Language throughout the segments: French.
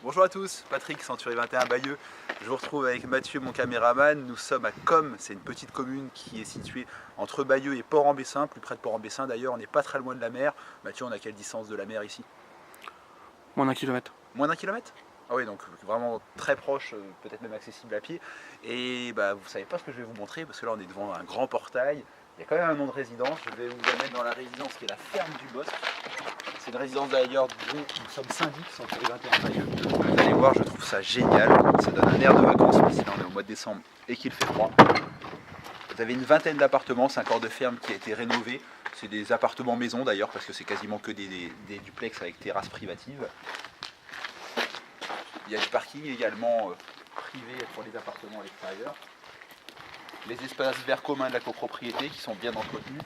Bonjour à tous, Patrick, Century 21 Bayeux. Je vous retrouve avec Mathieu, mon caméraman. Nous sommes à Com, c'est une petite commune qui est située entre Bayeux et Port-en-Bessin, plus près de Port-en-Bessin d'ailleurs, on n'est pas très loin de la mer. Mathieu, on a quelle distance de la mer ici? Moins d'1 kilomètre. Moins d'1 kilomètre? Ah oui, donc vraiment très proche, peut-être même accessible à pied. Et bah, vous savez pas ce que je vais vous montrer, parce que là on est devant un grand portail. Il y a quand même un nom de résidence, je vais vous amener dans la résidence qui est la ferme du Bosc. C'est une résidence d'ailleurs dont nous sommes syndics, Century 21 Bayeux. Vous allez voir, je trouve ça génial, ça donne un air de vacances, même si là on est au mois de décembre et qu'il fait froid. Vous avez une vingtaine d'appartements, c'est un corps de ferme qui a été rénové. C'est des appartements maison d'ailleurs, parce que c'est quasiment que des duplex avec terrasse privative. Il y a du parking également privé pour les appartements à l'extérieur. Les espaces verts communs de la copropriété qui sont bien entretenus.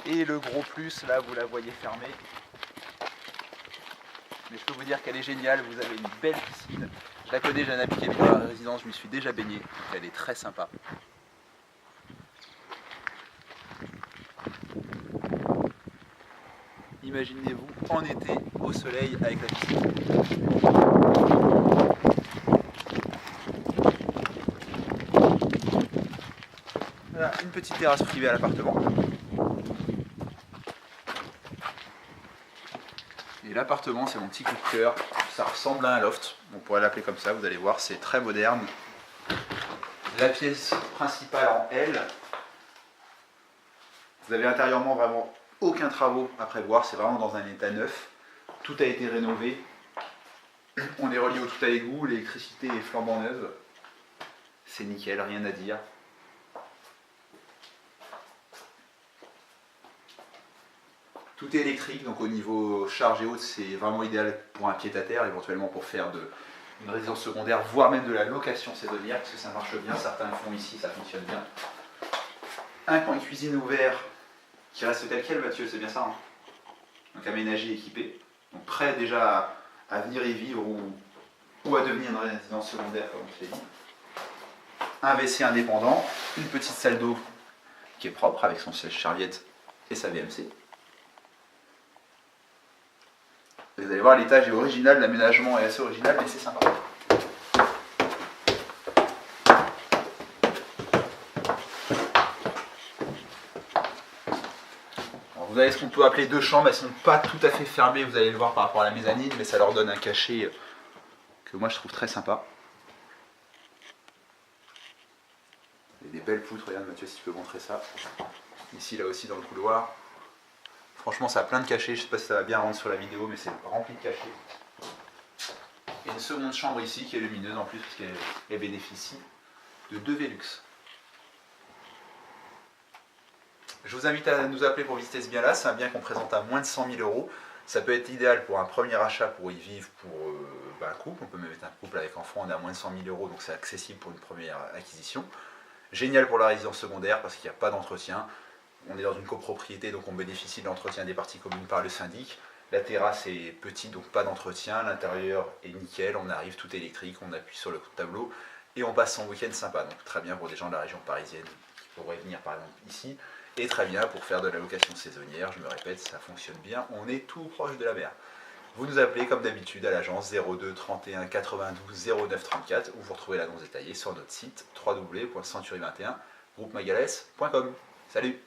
Et le gros plus, là vous la voyez fermée. Mais je peux vous dire qu'elle est géniale, vous avez une belle piscine. Je la connais, j'en ai habité dans la résidence, je m'y suis déjà baigné. Elle est très sympa. Imaginez-vous en été au soleil avec la piscine. Voilà, une petite terrasse privée à l'appartement. Et l'appartement, c'est mon petit coup de cœur. Ça ressemble à un loft, on pourrait l'appeler comme ça, vous allez voir, c'est très moderne. La pièce principale en L. Vous avez intérieurement vraiment aucun travaux à prévoir, c'est vraiment dans un état neuf. Tout a été rénové. On est relié au tout à l'égout, l'électricité est flambant neuve. C'est nickel, rien à dire. Tout est électrique, donc au niveau charge et haute, c'est vraiment idéal pour un pied-à-terre, éventuellement pour faire une résidence secondaire, voire même de la location saisonnière, parce que ça marche bien, certains le font ici, ça fonctionne bien. Un coin de cuisine ouvert, qui reste tel quel, Mathieu, c'est bien ça, hein? Donc aménagé, équipé, donc prêt déjà à venir y vivre ou à devenir une résidence secondaire, comme on s'est dit. Un WC indépendant, une petite salle d'eau qui est propre, avec son sèche-serviette et sa VMC. Vous allez voir, l'étage est original, l'aménagement est assez original, mais c'est sympa. Alors vous avez ce qu'on peut appeler deux chambres, elles ne sont pas tout à fait fermées, vous allez le voir par rapport à la mezzanine, mais ça leur donne un cachet que moi je trouve très sympa. Il y a des belles poutres, regarde Mathieu si tu peux montrer ça. Ici, là aussi dans le couloir. Franchement, ça a plein de cachets, je ne sais pas si ça va bien rendre sur la vidéo, mais c'est rempli de cachets. Et une seconde chambre ici qui est lumineuse en plus, parce qu'elle bénéficie de 2 Velux. Je vous invite à nous appeler pour visiter ce bien-là, c'est un bien qu'on présente à moins de 100 000 €. Ça peut être idéal pour un premier achat, pour y vivre, pour un couple. On peut même être un couple avec enfant, on est à moins de 100 000 €, donc c'est accessible pour une première acquisition. Génial pour la résidence secondaire, parce qu'il n'y a pas d'entretien. On est dans une copropriété, donc on bénéficie de l'entretien des parties communes par le syndic. La terrasse est petite, donc pas d'entretien. L'intérieur est nickel, on arrive tout électrique, on appuie sur le tableau et on passe son week-end sympa. Donc très bien pour des gens de la région parisienne qui pourraient venir par exemple ici. Et très bien pour faire de la location saisonnière, je me répète, ça fonctionne bien. On est tout proche de la mer. Vous nous appelez comme d'habitude à l'agence 02 31 92 09 34 ou vous retrouvez l'annonce détaillée sur notre site www.century21groupemagales.com. Salut!